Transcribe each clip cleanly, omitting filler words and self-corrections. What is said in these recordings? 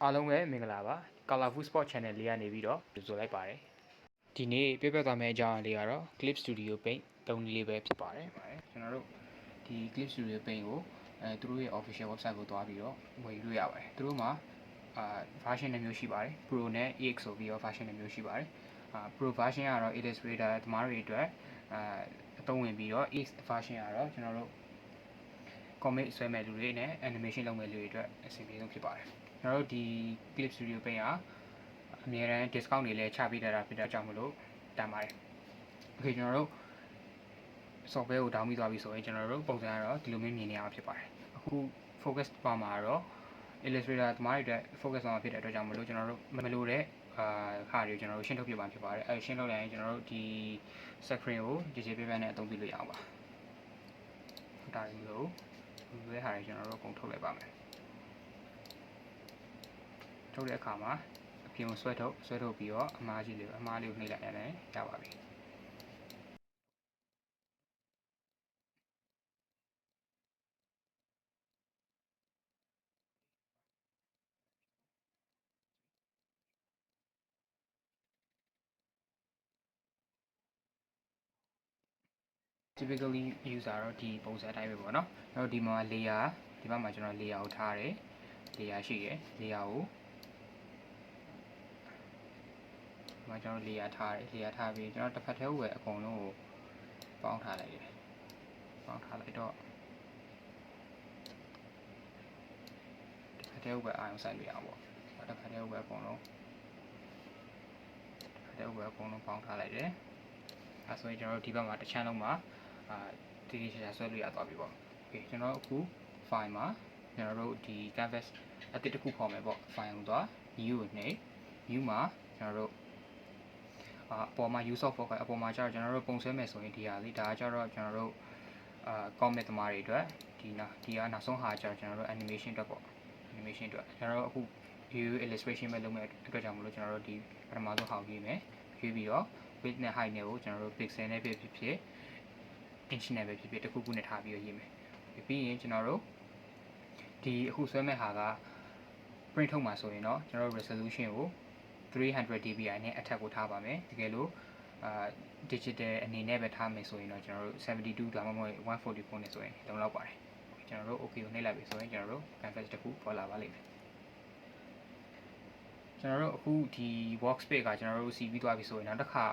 အားလုံးပဲမင်္ဂလာပါ Colorful Sport Channel လေးကနေပြီးတော့ကြိုဆိုလိုက်ပါတယ်ဒီနေ့ပြပြသွားမယ့်အကြောင်းအရာလေးကတော့ Clip Studio Paint သုံးနည်းလေးပဲဖြစ်ပါတယ်ကျွန်တော်တို့ဒီ Clip Studio Paint ကိုသူတို့ရဲ့ official website ကိုသွားပြီးတော့ဝယ်ယူလို့ရပါတယ်သူတို့မှာversion တစ်မျိုးရှိပါတယ် Pro နဲ့ EX ဆိုပြီးတော့ version တစ်မျိုးရှိပါတယ် Pro version ကတော့ Illustrator သမားတွေအတွက်အသုံးဝင်ပြီးတော့ EX version ကတော့ကျွန်တော်တို့ comic ဆွဲမဲ့လူတွေနဲ့ animation လုပ်မဲ့လူတွေအတွက်အဆင်ပြေဆုံးဖြစ်ပါတယ်ကျွန်တော်တို့ဒီ Clip Studio Paint ကအများအား discount တွေလည်းချပေးထားတာဖြစ်တဲ့ကြောင့်မလို့တန်ပါတယ် Okay ကျွန်တော်တို့ software ကို download ပြီးသွားပြီဆိုရင်ကျွန်တော်တို့ပုံစံကတော့ဒီလိုမျိုးမြင်နေရမှာဖြစ်ပါတယ်အခု focus ပါမှာတော့ Illustrator သမားတွေအတွက် focus ပါမှာဖြစ်တဲ့အတွက်ကြောင့်မလို့ကျွန်တော်တို့မလို့တဲ့ဟာတွေကိုကျွန်တော်တို့ရှင်းထုတ်ပြမှာဖြစ်ပါတယ်အဲရှင်းထုတ်လိုက်ရင်ကျွန်တော်တို့ဒီ screen ကိုကြည်ကြည်ပြပြနဲ့အသုံးပြုလို့ရအောင်ပါဒါတွေလို့ဒီဟာတွေကျွန်တော်တို့အကုန်ထုတ်လိုက်ပါမယ်ထုတ်တဲ့အခါမှာအပြင်ကိုဆွဲထုတ်ပြီးတော့အမားလေးကိုနှိပ်လိုက်ရင်ရပါပြီtypically user တော့ဒီပုံစံအတိုင်းပဲပေါ့နော်အဲ့တော့ဒီမှာ layer ဒီဘက်မှာကျွန်တော် layer ကိုထားတယ် layer ရှိတယ် layer ကိုဒီမှာကျွန်တော် layer ထားတယ် layer ထားပြီးကျွန်တော်တစ်ဖက်ထဲကိုပဲအကုန်လုံးကိုပေါင်းထားလိုက်တယ်ပေါင်းထားလိုက်တော့တစ်ဖက်ထဲကိုပဲအာရုံစိုက်လို့ရအောင်ပေါ့တစ်ဖက်ထဲကိုပဲအကုန်လုံးပေါင်းထားလိုက်တယ်အဲဆိုရင်ကျွန်တော်တို့ဒီဘက်မှာတစ်ချမ်းလုံးမှာတီတီချာဆွဲလို့ရသွားပြီပေါ့ Okay ကျွန်တော်အခု file မှာကျွန်တော်တို့ဒီ canvas အသစ်တစ်ခုခေါ်မယ်ပေါ့ file ကိုသွား new ကိုနှိပ် new မှာကျွန်တော်တို့အပေါ်မှာ use of focus အပေါ်မှာကျတော့ကျွန်တော်တို့ပုံဆွဲမယ်ဆိုရင်ဒီဟာလေးဒါကကျတော့ကျွန်တော်တို့comic သမားတွေအတွက်ဒီကနောက်ဆုံးဟာကျတော့ကျွန်တော်တို့ animation အတွက်ပေါ့ animation အတွက်ကျွန်တော်တို့အခု view illustration ပဲလုပ်မဲ့အတွက်ကြောင့်မလို့ကျွန်တော်တို့ဒီပထမဆုံးဟောင်းရေးမယ်ရေးပြီးတော့ width နဲ့ height နဲ့ကိုကျွန်တော်တို့ pixel နဲ့ဖြစ်ဖြစ် inch နဲ့ပဲဖြစ်ဖြစ်တစ်ခုခုနဲ့ထားပြီးတော့ရေးမယ်ပြီးရင်ကျွန်တော်တို့ဒီအခုဆွဲမဲ့ဟာက print ထုတ်မှာဆိုရင်တော့ကျွန်တော်တို့ resolution ကို300 dpi နဲ့အထက်ကိုထားပါမယ်တကယ်လို့digital အနေနဲ့ပဲထားမယ်ဆိုရင်တော့ကျွန်တော်တို့72ဒါမှမဟုတ်144နဲ့ဆိုရင်လုံလောက်ပါတယ်ကျွန်တော်တို့ okay ကိုနှိပ်လိုက်ပြီဆိုရင်ကျွန်တော်တို့ canvas တစ်ခုပေါ်လာပါလိမ့်မယ်ကျွန်တော်တို့အခုဒီ workspace ကကျွန်တော်တို့စီးပြီးသွားပြီဆိုရင်နောက်တစ်ခါ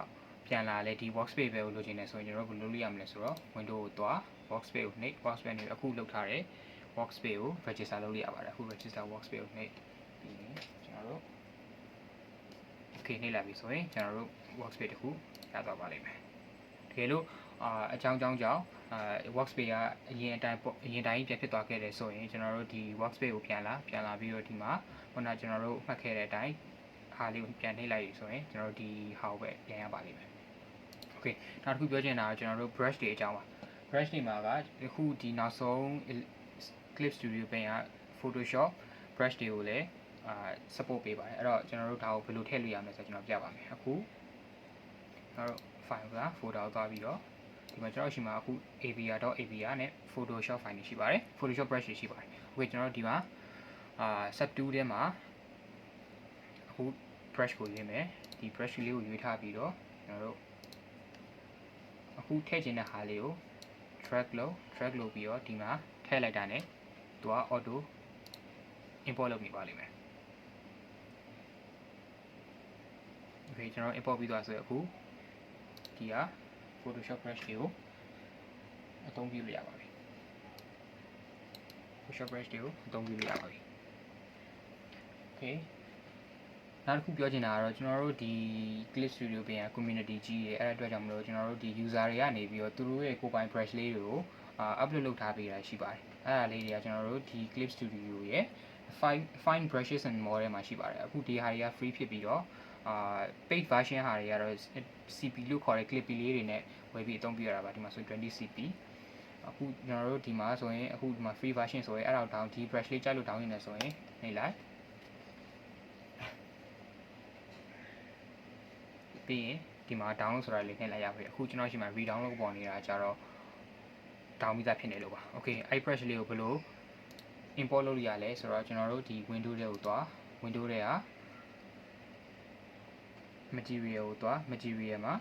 ပြန်လာလဲဒီ workspace ပဲကိုလိုချင်တယ်ဆိုရင်ကျွန်တော်တို့ဘယ်လိုလုပ်ရမလဲဆိုတော့ window ကိုသွား workspace ကိုနှိပ် workspace နဲ့အခုလုပ်ထားတဲ့ workspace ကို register လုပ်လို့ရပါတယ်အခု register workspace ကိုနှိပ်ပြီးရင်ကျွန်တော်တို့ okay နှိပ်လိုက်ပြီဆိုရင်ကျွန်တော်တို့ workspace တစ်ခုရသွားပါလိမ့်မယ်တကယ်လို့အကြောင်းကြောင့်workspace ကအရင်တိုင်းပြန်ဖြစ်သွားခဲ့တယ်ဆိုရင်ကျွန်တော်တို့ဒီ workspace ကိုပြန်လာပြီးတော့ဒီမှာခုနကျွန်တော်တို့မှတ်ခဲ့တဲ့အတိုင်းဟာလေးကိုပြန်နှိပ်လိုက်ပြီဆိုရင်ကျွန်တော်တို့ဒီဟာကိုပဲပြန်ရပါလိမ့်မယ် Okay နောက်တစ်ခုပြောချင်တာကကျွန်တော်တို့ brush တွေအကြောင်းပါ brush တွေမှာကအခုဒီနောက်ဆုံး Clip Studio Paint က Photoshop brush တွေကိုလည်းsupport ပေးပါတယ်အဲ့တော့ကျွန်တော်တို့ဒါကိုဘယ်လိုထည့်လို့ရမလဲဆိုတော့ကျွန်တော်ပြပါမယ်အခုကျွန်တော်တို့ file က folder ကိုသွားပြီးတော့ဒီမှာကျွန်တော်ရှိမှာအခု avr.avr နဲ့ Photoshop file တွေရှိပါတယ် Photoshop brush တွေရှိပါတယ် Okay ကျွန်တော်တို့ဒီမှာset 2ထဲမှာအခု brush ကိုရွေးမယ်ဒီ brush လေးကိုရွေးထားပြီးတော့ကျွန်တော်တို့အခုထည့်ခြင်းတဲ့ဟာလေးကို drag လုပ်ပြီးတော့ဒီမှာထည့်လိုက်တာနဲ့သူက auto import လုပ်နေပါလိမ့်မယ် Okay ကျွန်တော် import ပြီးသွားဆိုရင်အခုဒီက Photoshop brush တွေကိုအသုံးပြုလို့ရပါပြီ Photoshop brush တွေကိုအသုံးပြုလို့ရပါပြီ Okay နောက်တစ်ခုပြောချင်တာကတော့ကျွန်တော်တို့ဒီ Clip Studio Paint community ကြီးရဲ့အဲ့အတွက်ကြောင့်မလို့ကျွန်တော်တို့ဒီ user တွေကနေပြီးတော့သူတို့ရဲ့ကိုယ်ပိုင် brush လေးတွေကိုupload လုပ်ထားပေးတာရှိပါတယ်အဲ့ဒါလေးတွေကကျွန်တော်တို့ဒီ Clip Studio ရဲ့ fine brushes and model မှာရှိပါတယ်အခုဒီဟာတွေက free ဖြစ်ပြီးတော့paid version ဟာတွေကတော့ CP လို့ခေါ်တဲ့ clip လေးတွေနဲ့ဝယ်ပြီးအသုံးပြုရတာပါဒီမှာဆို 20cp အခုကျွန်တော်တို့ဒီမှာဆိုရင်အခုဒီမှာ free version ဆိုရင်အဲ့ဒါတောင်ဒီ brush လေးကြိုက်လို့တောင်းနေတယ်ဆိုရင်နှိပ်လိုက်ပြီးရင်ဒီမှာ download ဆိုတာလေးနှိပ်လိုက်ရပြီအခုကျွန်တော်ရှိမှာ re-download ပေါ်နေတာကြတော့ down ပြီးသားဖြစ်နေလို့ပါ Okay အဲ့ brush လေးကိုဘယ်လို import လုပ်ရလဲဆိုတော့ကျွန်တော်တို့ဒီ window ထဲကိုသွား window တွေက material ကိုသွား material မှာ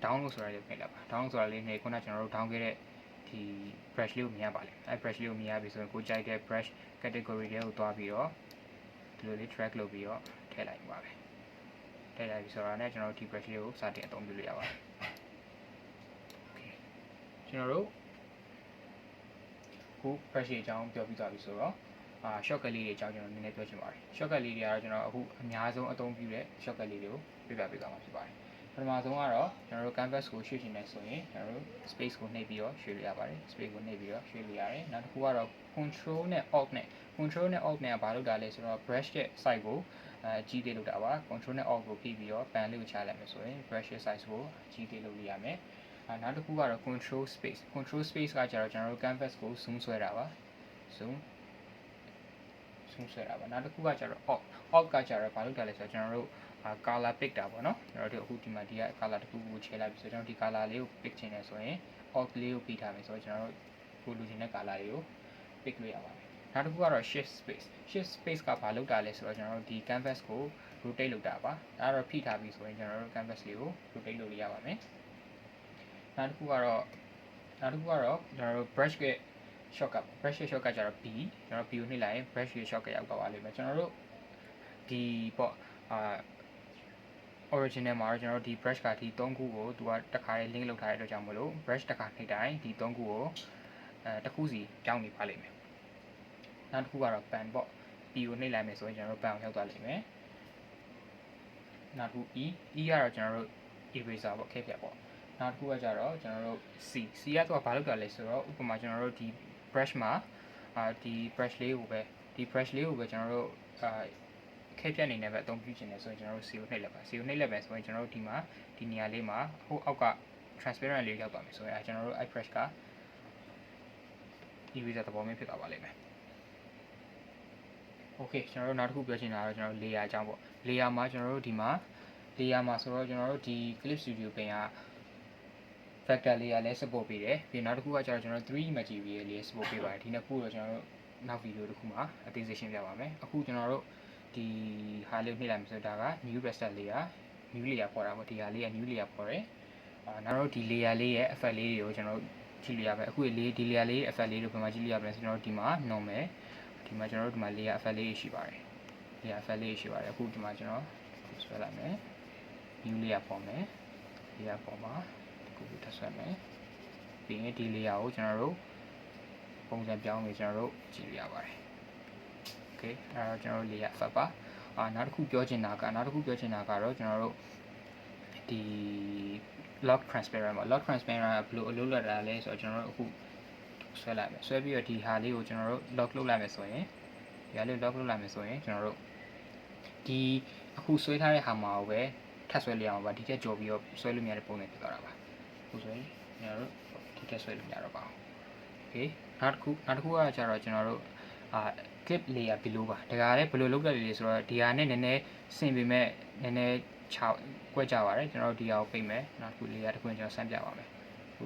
download ဆိုတာလေးနှိပ်လိုက်ပါ download ဆိုတာလေးနှိပ်ခုနကျွန်တော်တို့ down ခဲ့တဲ့ဒီ brush လေးကိုမြင်ရပါလိမ့်မယ် brush လေးကိုမြင်ရပြီဆိုရင်ကိုကြိုက်တဲ့ brush category တွေကိုသွားပြီးတော့ဒီလိုလေး drag လုပ်ပြီးတော့ထည့်လိုက်ပါပဲထည့်လိုက်ပြီဆိုတော့ねကျွန်တော်တို့ဒီ brush လေးကိုစတင်အသုံးပြုလို့ရပါတယ် okay ကျွန်တော်တို့ခု brush အကြောင်းပြောပြီးသွားပြီဆိုတော့shortcut လေးတွေအကြောင်းကျွန်တော်နည်းနည်းပြောချင်ပါတယ် shortcut လေးတွေကတော့ကျွန်တော်အခုအများဆုံးအသုံးပြုတဲ့ shortcut လေးတွေကိုပြပြပေးသွားမှာဖြစ်ပါတယ်ပထမဆုံးကတော့ကျွန်တော်တို့ canvas ကိုရွှေ့ချင်တယ်ဆိုရင်ကျွန်တော်တို့ space ကိုနှိပ်ပြီးတော့ရွှေ့လို့ရပါတယ် space ကိုနှိပ်ပြီးတော့ရွှေ့လို့ရတယ်နောက်တစ်ခုကတော့ control နဲ့ alt နဲ့ control နဲ့ alt နဲ့ကဘာလုပ်တာလဲဆိုတော့ brush ရဲ့ size ကိုကြီးသေးလုပ်တာပါ control နဲ့ alt ကိုဖိပြီးတော့ pen လေးကိုချလိုက်မယ်ဆိုရင် brush ရဲ့ size ကိုကြီးသေးလုပ်လို့ရမယ်နောက်တစ်ခုကတော့ control space ကကျတော့ကျွန်တော်တို့ canvas ကို zoom ဆွဲတာပါ zoom ဆွဲတာပါနောက်တစ်ခုကကျတော့ alt ကကျတော့ဘာလုပ်တာလဲဆိုတော့ကျွန်တော်တို့color pick တာပေါ့နော်ကျွန်တော်တို့အခုဒီမှာဒီက color တစ်ခုကိုခြေလိုက်ပြီဆိုတော့ကျွန်တော်ဒီ color လေးကို pick ချင်တယ်ဆိုရင် alt လေးကိုဖိထားမယ်ဆိုတော့ကျွန်တော်တို့ကိုလိုချင်တဲ့ color လေးကို pick လို့ရပါတယ်နောက်တစ်ခုကတော့ shift space ကဘာလုပ်တာလဲဆိုတော့ကျွန်တော်တို့ဒီ canvas ကို rotate လုပ်တာပါဒါကတော့ဖိထားပြီဆိုရင်ကျွန်တော်တို့ canvas လေးကို rotate လုပ်လို့ရပါမယ်နောက်တစ်ခုကတော့ကျွန်တော်တို့ brush ရဲ့ shortcut brush ရဲ့ shortcut ကျတော့ B ကျွန်တော် B ကိုနှိပ်လိုက်ရင် brush ရဲ့ shortcut ရောက်သွားပါလိမ့်မယ်ကျွန်တော်တို့ဒီပေါ့original မှာကျွန်တော်တို့ဒီ brush ကဒီ3ခုကိုသူကတစ်ခါလေး link လုပ်ထားတဲ့အတွက်ကြောင့်မလို့ brush တစ်ခါနှိပ်တိုင်းဒီ3ခုကိုတစ်ခုစီကြောင်းနေပါလိမ့်မယ်နောက်တစ်ခုကတော့ pen ပေါ့ P ကိုနှိပ်လိုက်မယ်ဆိုရင်ကျွန်တော်တို့ pen ကိုရောက်သွားလိမ့်မယ်နောက်တစ်ခု E ကတော့ကျွန်တော်တို့ eraser ပေါ့ခဲဖြတ်ပေါ့နောက်တစ်ခုကကြတော့ကျွန်တော်တို့ C ကသူကဘာလုပ်တာလဲဆိုတော့ဥပမာကျွန်တော်တို့ဒီ brush မှာဒီ brush လေးကိုပဲကျွန်တော်တို့ခဲဖြတ်နေနဲ့ပဲအသုံးပြုချင်တယ်ဆိုရင်ကျွန်တော်တို့ C ကိုနှိပ်လိုက်ပါ C ကိုနှိပ်လိုက်မယ်ဆိုရင်ကျွန်တော်တို့ဒီမှာဒီနေရာလေးမှာဟိုအောက်က transparent လေးရောက်သွားမယ်ဆိုရင်ကျွန်တော်တို့ brush က eraser သဘောမျိုးဖြစ်သွားပါလိမ့်မယ် Okay ကျွန်တော်တို့နောက်တစ်ခုပြောချင်တာကတော့ကျွန်တော်တို့ layer အကြောင်းပေါ့ layer မှာကျွန်တော်တို့ဒီမှာ layer မှာဆိုတော့ကျွန်တော်တို့ဒီ Clip Studio Paint က factor layer လည်း support ပေးတယ်ပြီးနောက်တစ်ခုကကျတော့ကျွန်တော်တို့ 3D material လေး support ပေးပါတယ်ဒီနှစ်ခုတော့ကျွန်တော်တို့နောက် video တစ်ခုမှာအသေးစိတ်ရှင်းပြပါမယ်အခုကျွန်တော်တို့ဒီဟာလေးနှိပ်လိုက်မယ်ဆိုတော့ဒါက new raster layer new layer ခေါ်တာပေါ့ဒီဟာလေးက new layer ခေါ်တယ်နောက်တော့ဒီ layer လေးရဲ့ effect လေးတွေကိုကျွန်တော်တို့ကြည့်လို့ရပါတယ်အခုဒီ layer လေးရဲ့ effect လေးတွေကိုဘယ်မှာကြည့်လို့ရမလဲဆိုတော့ဒီမှာ normal ဒီမှာကျွန်တော်တို့ဒီမှာ layer effect လေးရှိပါတယ် layer effect လေးရှိပါတယ်အခုဒီမှာကျွန်တော်ဆွဲလိုက်မယ် new layer ပေါ်မယ် layer ပေါ်မှာဒီကိုထပ်ဆွဲမယ်ပြီးရင်ဒီ layer ကိုကျွန်တော်တို့ပုံစံပြောင်းပြီးကျွန်တော်တို့ကြည့်ရပါတယ် okay အဲ့တော့ကျွန်တော်တို့ layer effect ပါနောက်တစ်ခုပြောချင်တာကတော့ကျွန်တော်တို့ဒီ lock transparent ပေါ့ lock transparent ကဘယ်လိုအလုပ်လုပ်တာလဲဆိုတော့ကျွန်တော်တို့အခုဆွဲလိုက်မယ်ဆွဲပြီးတော့ဒီဟာလေးကိုကျွန်တော်တို့ lock လုပ်လိုက်မယ်ဆိုရင်ဒီဟာလေး lock လုပ်လိုက်မယ်ဆိုရင်ကျွန်တော်တို့ဒီအခုဆွဲထားတဲ့ဟာမှာကိုပဲထပ်ဆွဲလိုက်အောင်ပါဒီထက်ကြော်ပြီးတော့ဆွဲလို့မရတဲ့ပုံစံဖြစ်သွားတာပါအခုဆိုရင်ကျွန်တော်တို့ဒီထက်ဆွဲလို့မရတော့ပါဘူး okay နောက်တစ်ခုကကျတော့ကျွန်တော်တို့clip layer below ပါဒါကလည်းဘယ်လိုလုပ်ရလဲဆိုတော့ဒီဟာနဲ့နည်းနည်းဆင်ပေမဲ့နည်းနည်းကွက်ကြပါတယ်ကျွန်တော်တို့ဒီဟာကိုပိတ်မယ်နောက်တစ်ခု layer တစ်ခုကျွန်တော်ဆန်းပြပါမယ်အခု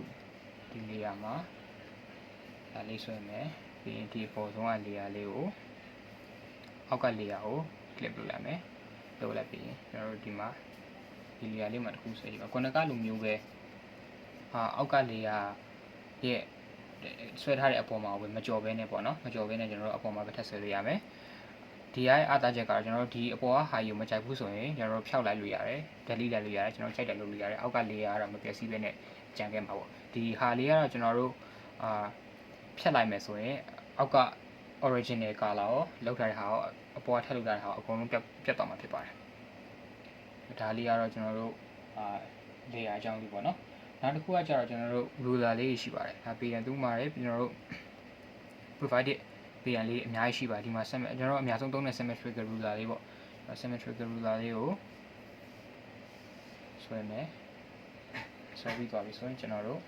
ဒီ layer မှာဒါလေးဆွဲမယ်ပြီးရင်ဒီပေါ်ဆုံးက layer လေးကိုအောက်က layer ကို clip လုပ်လိုက်မယ်လုပ်လိုက်ပြီးရင်ကျွန်တော်တို့ဒီမှာဒီ layer လေးမှာတစ်ခုဆွဲကြည့်ပါခုနကလိုမျိုးပဲအောက်က layer ရဲ့ဆွဲထားတဲ့အပေါ်မှာပဲမကြော်ဘဲနဲ့ပေါ့နော်မကြော်ဘဲနဲ့ကျွန်တော်တို့အပေါ်မှာပဲထပ်ဆွဲလို့ရမယ်ဒီရဲ့အားသားချက်ကတော့ကျွန်တော်တို့ဒီအပေါ်ကဟာယူမကြိုက်ဘူးဆိုရင်ကျွန်တော်တို့ဖျောက်လိုက်လို့ရတယ် delete လိုက်လို့ရတယ်ကျွန်တော်ကြိုက်တယ်လုပ်လို့ရတယ်အောက်က layer ကတော့မပြည့်စည်ဘဲနဲ့ကြံခဲ့မှာပေါ့ဒီဟာလေးကတော့ကျွန်တော်တို့ဖြတ်လိုက်မယ်ဆိုရင်အောက်က original color ကိုလောက်ထားတဲ့ဟာကိုအပေါ်ထပ်လောက်ထားတဲ့ဟာကိုအကုန်လုံးပြတ်သွားမှာဖြစ်ပါတယ်ဒါလေးကတော့ကျွန်တော်တို့layer အကြောင်းလေးပေါ့နော်နောက်တစ်ခုကကျတော့ကျွန်တော်တို့ ruler လေးရှိပါတယ်ဒါပေးရန်သူ့မှာလည်းကျွန်တော်တို့ provided ပေးရန်လေးအများကြီးရှိပါတယ်ဒီမှာကျွန်တော်တို့အများဆုံးသုံးတဲ့ symmetrical ruler လေးပေါ့ symmetrical ruler လေးကိုဆွဲမယ်ဆွဲပြီးသွားပြီဆိုရင်ကျွန်တော်တို့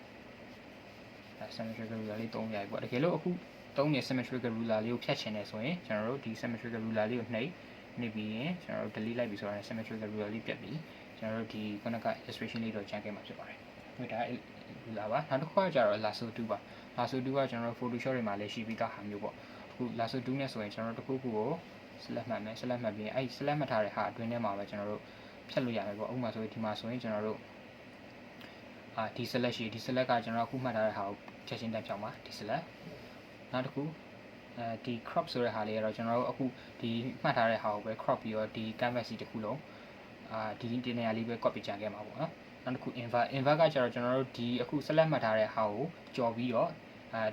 symmetrical ruler လေးသုံးရပြီပေါ့တကယ်လို့အခုသုံးတဲ့ symmetrical ruler လေးကိုဖြတ်ချင်တယ်ဆိုရင်ကျွန်တော်တို့ဒီ symmetrical ruler လေးကိုနှိပ်ပြီးရင်ကျွန်တော်တို့ delete လိုက်ပြီဆိုတော့ symmetrical ruler လေးပြတ်ပြီကျွန်တော်တို့ဒီခုနက illustration လေးတော့ကျန်ခဲ့မှာဖြစ်ပါတယ်ဒါruler ပါနောက်တစ်ခုကကျတော့ lasso tool ပါ lasso tool ကကျွန်တော်တို့ Photoshop တွေမှာလည်းရှိပြီးသားဟာမျိုးပေါ့အခု lasso tool နဲ့ဆိုရင်ကျွန်တော်တို့တစ်ခုခုကို select မှတ်မယ် select မှတ်ပြီးအဲ့ select မှတ်ထားတဲ့ဟာအတွင်းထဲမှာပဲကျွန်တော်တို့ဖြတ်လို့ရမယ်ပေါ့ဥပမာဆိုရင်ဒီမှာဆိုရင်ကျွန်တော်တို့ဒီ select ရှိဒီ select ကကျွန်တော်အခုမှတ်ထားတဲ့ဟာကိုချက်ချင်းတက်ဖြောင်းပါဒီ select နောက်တစ်ခုဒီ crop ဆိုတဲ့ဟာလေးကတော့ကျွန်တော်တို့အခုဒီမှတ်ထားတဲ့ဟာကိုပဲ crop ပြီးတော့ဒီ canvas ကြီးတစ်ခုလုံးဒီနေရာလေးပဲ copy ချခဲ့မှာပေါ့နော်နောက်တစ်ခု invert ကကျတော့ကျွန်တော်တို့ဒီအခု select မှတ်ထားတဲ့ဟာကိုကြော်ပြီးတော့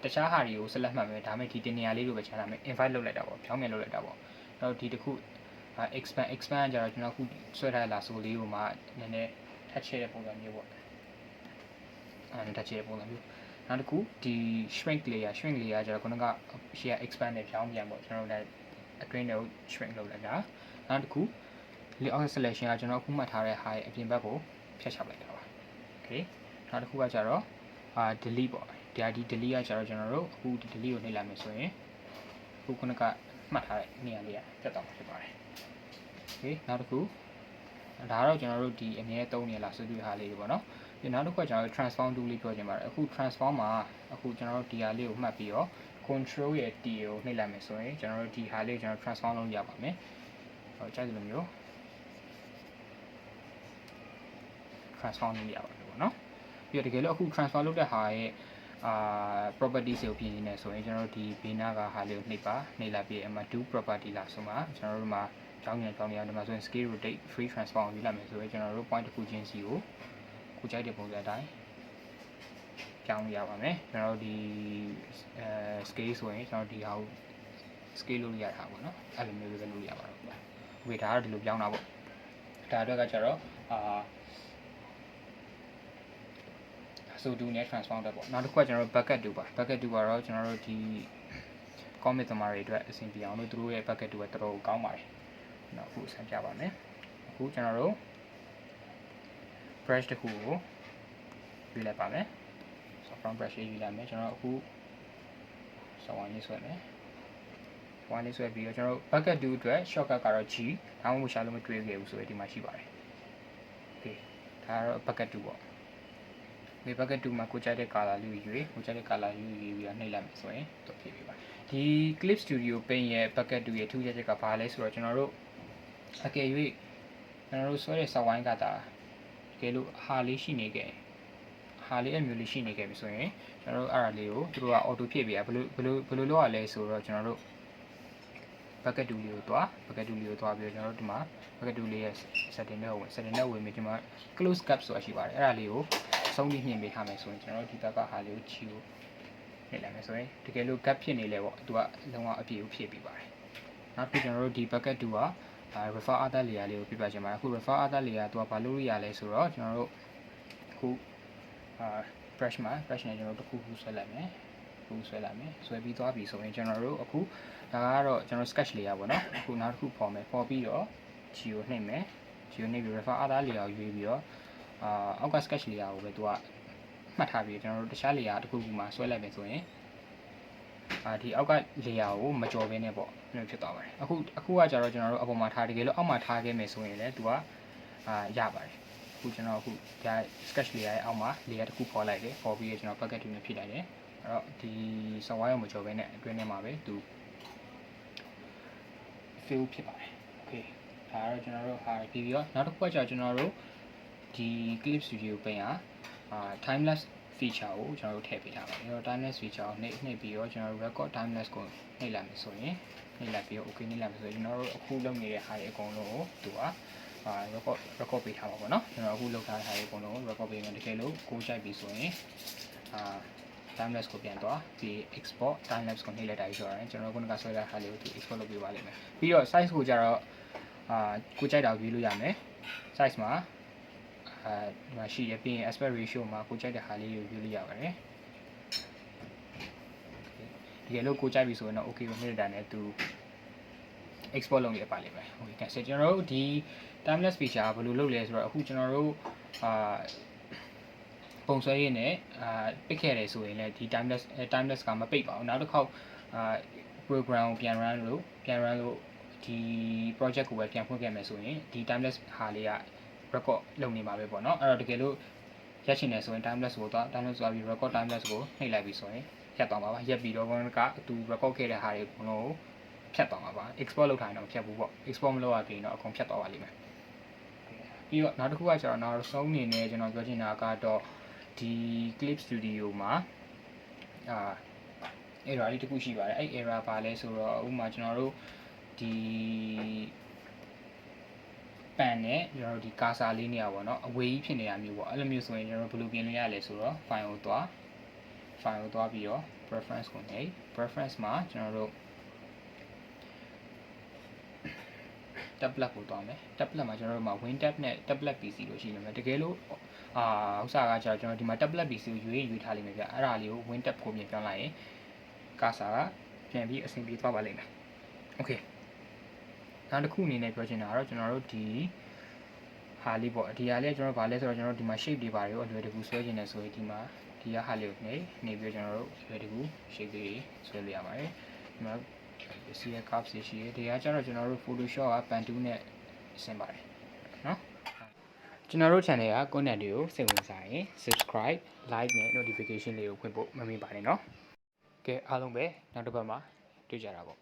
တခြားဟာတွေကို select မှတ်မယ်ဒါပေမဲ့ဒီနေရာလေးကိုပဲခြားထားမယ် invite လုပ်လိုက်တာပေါ့ဖြောင်းပြန်လုပ်လိုက်တာပေါ့နောက်ဒီတစ်ခုexpand ကျတော့ကျွန်တော်အခုဆွဲထားလာဆိုလေးကိုမှနည်းနည်းထပ်ချဲ့တဲ့ပုံစံမျိုးပေါ့ထပ်ချဲ့တဲ့ပုံစံမျိုးနောက်တစ်ခုဒီ shrink layer ကျတော့ခုနကရှေ့က expand နဲ့ဖြောင်းပြန်ပေါ့ကျွန်တော်တို့လည်းအတွင်းထဲကို shrink လုပ်လိုက်တာနောက်တစ်ခု layout selection ကကျွန်တော်အခုမှတ်ထားတဲ့ဟာရဲ့အပြင်ဘက်ကိုဖြတ်ချလိုက်တာပါ okay နောက်တစ်ခုကကျတော့delete ပေါ့ဒီ delete ကကျတော့ကျွန်တော်တို့အခုဒီ delete ကိုနှိပ်လိုက်မယ်ဆိုရင်အခုခုနကမှတ်ထားတဲ့နေရာလေးကတက်သွားမှာဖြစ်ပါတယ် okay နောက်တစ်ခုဒါကတော့ကျွန်တော်တို့ဒီအမြဲသုံးနေလားဆိုတဲ့ဟာလေးတွေပေါ့နော်ဒီနောက်တစ်ခုကကျွန်တော်တို့ transform tool လေးပြောချင်ပါတယ်အခု transform မှာအခုကျွန်တော်တို့ဒီဟာလေးကိုမှတ်ပြီးတော့ control ရဲ့ T ကိုနှိပ်လိုက်မယ်ဆိုရင်ကျွန်တော်တို့ဒီဟာလေးကျွန်တော် transform လုပ်ရပါမယ်ဟောကြိုက်တယ်လို့မျိုး transform လုပ်ရပါတယ်ပေါ့နော်ပြီးတော့တကယ်လို့အခု transfer လုပ်တဲ့ဟာရဲ့properties ကိုပြင်နေတယ်ဆိုရင်ကျွန်တော်တို့ဒီဘေးနားကဟာလေးကိုနှိပ်လိုက်ပြီးအမှ do property လာဆိုမှကျွန်တော်တို့မှာကြောင်းပြန်ဒီမှာဆိုရင် scale rotate free transform ကိုယူလိုက်မယ်ဆိုရင်ကျွန်တော်တို့ point တစ်ခုချင်းစီကိုခုကြိုက်တဲ့ပုံစံအတိုင်းကြောင်းရပါမယ်ကျွန်တော်တို့ဒီscale ဆိုရင်ကျွန်တော်ဒီဟာကို scale လုပ်ရတာပေါ့နော်အဲ့လိုမျိုးပဲလုပ်ရပါတော့โอเคဒါကတော့ဒီလိုပြောင်းတာပေါ့ဒါအတွက်ကကျတော့so do နဲ့ transform တက်ပေါ့နောက်တစ်ခုကကျွန်တော်တို့ bucket do ပါ bucket do ကတော့ကျွန်တော်တို့ဒီ commit သမားတွေအတွက်အဆင်ပြေအောင်လို့သူတို့ရဲ့ bucket do ကတော်တော်ကောင်းပါတယ်နောက်အခုဆန်းပြပါမယ်အခုကျွန်တော်တို့ brush တစ်ခုကိုယူလိုက်ပါမယ် so from brush ယူလိုက်မယ်ကျွန်တော်အခု so one လေးဆွဲမယ်1လေးဆွဲပြီးတော့ကျွန်တော်တို့ bucket do အတွက် shortcut ကတော့ G ဒါမှမဟုတ်ရှာလို့မတွေ့ခဲ့ဘူးဆိုရင်ဒီမှာရှိပါတယ် okay ဒါကတော့ bucket do ပေါ့ဒီ bucket 2မှာကိုကြိုက်တဲ့ color လေးကိုရွေးကိုကြိုက်တဲ့ color လေးကိုရွေးပြီးတော့နှိပ်လိုက်မယ်ဆိုရင်တော့ဖြစ်ပြီပါဒီ Clip Studio Paint ရဲ့ bucket 2ရဲ့ထူးခြားချက်ကဘာလဲဆိုတော့ကျွန်တော်တို့အကယ်၍ကျွန်တော်တို့ဆွဲတဲ့ software ကတကယ်လို့ဟာလေးရှိနေခဲ့ဟာလေးအမျိုးလေးရှိနေခဲ့ပြီဆိုရင်ကျွန်တော်တို့အဲ့ဒါလေးကိုသူတို့က auto ဖြည့်ပေးရဘယ်လိုလုပ်ရလဲဆိုတော့ကျွန်တော်တို့ bucket 2လေးကိုသွား bucket 2လေးကိုသွားပြီးတော့ကျွန်တော်တို့ဒီမှာ bucket 2လေးရဲ့ setting နဲ့ဝင်ပြီးကျွန်တော် close cap ဆိုတာရှိပါတယ်အဲ့ဒါလေးကိုဆုံးဖြတ်မြင်ပေးထားမယ်ဆိုရင်ကျွန်တော်တို့ဒီဘက်ကဟာလေးကိုချီကိုနှိပ်လိုက်မယ်ဆိုရင်တကယ်လို့ gap ဖြစ်နေလဲပေါ့သူကလုံးဝအပြည့်ကိုဖြည့်ပေးပါတယ်နောက်ပြီးကျွန်တော်တို့ဒီ bucket 2ကrefer other layer လေးကိုပြပြချင်ပါတယ်အခု refer other layer သူကဘာလို့ရလဲဆိုတော့ကျွန်တော်တို့အခုbrush နဲ့ကျွန်တော်တို့တစ်ခုဆွဲလိုက်မယ်ဆွဲပြီးသွားပြီဆိုရင်ကျွန်တော်တို့အခုဒါကတော့ကျွန်တော် sketch layer ပေါ့နော်အခုနောက်တစ်ခုပေါ်မယ်ပေါ်ပြီးတော့ချီကိုနှိပ်မယ်ချီကိုနှိပ်ပြီး refer other layer ကိုရွေးပြီးတော့အောက်က sketch layer ကိုပဲသူကမှတ်ထားပြီးကျွန်တော်တို့တခြား layer တစ်ခုခုမှာဆွဲလိုက်မယ်ဆိုရင်ဒီအောက်က layer ကိုမကြော်ဘဲနဲ့ပေါ့လို့ဖြစ်သွားပါတယ်အခုကကြတော့ကျွန်တော်တို့အပေါ်မှာထားတကယ်လို့အောက်မှာထားခဲ့မယ်ဆိုရင်လည်းသူကရပါတယ်အခုကျွန်တော်အခုဒါ sketch layer ရဲ့အောက်မှာ layer တစ်ခုပေါ်လိုက်တယ်ပေါ်ပြီးတော့ကျွန်တော် bucket 2နဲ့ဖြည့်လိုက်တယ်အဲ့တော့ဒီ software ကိုမကြော်ဘဲနဲ့အတွင်းထဲမှာပဲသူ fill ဖြစ်ပါတယ် okay ဒါကတော့ကျွန်တော်တို့ဟာပြီးတော့နောက်တစ်ခုကကျတော့ကျွန်တော်တို့ဒီ Clip Studio Paint ကtime lapse feature ကိုကျွန်တော်တို့ထည့်ပေးထားပါတယ်အဲ့တော့ time lapse feature ကိုနှိပ်ပြီးတော့ကျွန်တော်တို့ record time lapse ကိုနှိပ်လိုက်မယ်ဆိုရင်နှိပ်လိုက်ပြီးတော့ okay နှိပ်လိုက်မယ်ဆိုရင်ကျွန်တော်တို့အခုလုပ်နေတဲ့ဟာတွေအကုန်လုံးကိုသူကrecord ပေးထားပါပေါ့နော်ကျွန်တော်အခုလုပ်ထားတဲ့ဟာတွေအကုန်လုံးကို record ပေးမယ်တကယ်လို့ကိုကြိုက်ပြီဆိုရင်time lapse ကိုပြန်သွားပြီး export time lapse ကိုနှိပ်လိုက်တာကြီးဆိုတော့ကျွန်တော်တို့ခုနကဆွဲထားတဲ့ဟာလေးကိုသူ export လုပ်ပေးပါလိမ့်မယ်ပြီးတော့ size ကိုကြတော့ကိုကြိုက်တာကိုရွေးလို့ရမယ် size မှာဒီမှာရှိရပြီးရင် aspect ratio မှာကိုကြိုက်တဲ့ဟာလေးကိုရွေးလို့ရပါတယ်တကယ်လို့ကိုကြိုက်ပြီဆိုရင်တော့ okay ကိုနှိပ်လိုက်တာနဲ့သူ export လုပ်ရပါလိမ့်မယ် okay ကဲကျွန်တော်တို့ဒီ timeless feature ဘယ်လိုလုပ်လဲဆိုတော့အခုကျွန်တော်တို့ပုံဆွဲရင်းနဲ့ပိတ်ခဲ့တယ်ဆိုရင်လည်းဒီ timeless ကမပိတ်ပါဘူးနောက်တစ်ခေါက်program ကိုပြန် run လို့ဒီ project ကိုပဲပြန်ဖွင့်ခဲ့မယ်ဆိုရင်ဒီ timeless ဟာလေးက record လုပ်နေမှာပဲပေါ့နော်အဲ့တော့တကယ်လို့ရက်ချင်တယ်ဆိုရင် timeless ကိုသွား timeless သွားပြီး record timeless ကိုနှိပ်လိုက်ပြီးဆိုရင်ရက်သွားမှာပါရက်ပြီးတော့ဘုန်းကသူ record ခဲ့တဲ့ဟာတွေအကုန်လုံးကို ဖြတ်သွားမှာပါ export လုပ်ထားရင်တော့ဖြတ်ဘူးပေါ့ export မလုပ်ရသေးရင်တော့အကုန်ဖြတ်သွားပါလိမ့်မယ်ပြီးတော့နောက်တစ်ခုကကျတော့နောက်ဆုံးအနေနဲ့ကျွန်တော်ပြောချင်တာကတော့ဒီ Clip Studio မှာerror လေးတစ်ခုရှိပါတယ်အဲ့ error ပါလဲဆိုတော့ဥပမာကျွန်တော်တို့ဒီပန်နဲ့ကျွန်တော်တို့ဒီ cursor လေးနေရာပေါ့နော်အဝေးကြီးဖြစ်နေတာမျိုးပေါ့အဲ့လိုမျိုးဆိုရင်ကျွန်တော်တို့ဘယ်လိုပြင်လို့ရလဲဆိုတော့ file ကိုသွားပြီးတော့ preference ကိုနှိပ် preference မှာကျွန်တော်တို့ tablet ကိုသွားမယ် tablet မှာကျွန်တော်တို့မှာ WinTab နဲ့ tablet PC လို့ရှိနေမယ်တကယ်လို့ဥစ္စာကကျတော့ကျွန်တော်ဒီမှာ tablet PC ကိုရွေးထားလိမ့်မယ်ဗျအဲ့ဒါလေးကို WinTab ကိုပြင်ပြောင်းလိုက်ရင် cursor ကပြန်ပြီးအဆင်ပြေသွားပါလိမ့်မယ် okay နောက်တစ်ခုအနေနဲ့ပြောချင်တာကတော့ကျွန်တော်တို့ဒီဟာလေးပေါ့ဒီဟာလေးကျွန်တော်ဗာလဲဆိုတော့ကျွန်တော်ဒီမှာ shape တွေပါတွေကိုအလွယ်တကူဆွဲချင်တယ်ဆိုရင်ဒီမှာဒီဟာလေးကိုနေပြီးကျွန်တော်တို့အလွယ်တကူ shape တွေဆွဲလို့ရပါတယ်ဒီမှာစီရ curve ရှိတယ်ဒီကကျတော့ကျွန်တော်တို့ Photoshop က Pen 2နဲ့ဆင်ပါတယ်เนาะကျွန်တော်တို့ channel က content တွေကိုစိတ်ဝင်စားရင် subscribe like နဲ့ notification လေးကိုဖွင့်ဖို့မမေ့ပါနဲ့เนาะကဲအားလုံးပဲနောက်တစ်ပတ်မှာတွေ့ကြတာပေါ့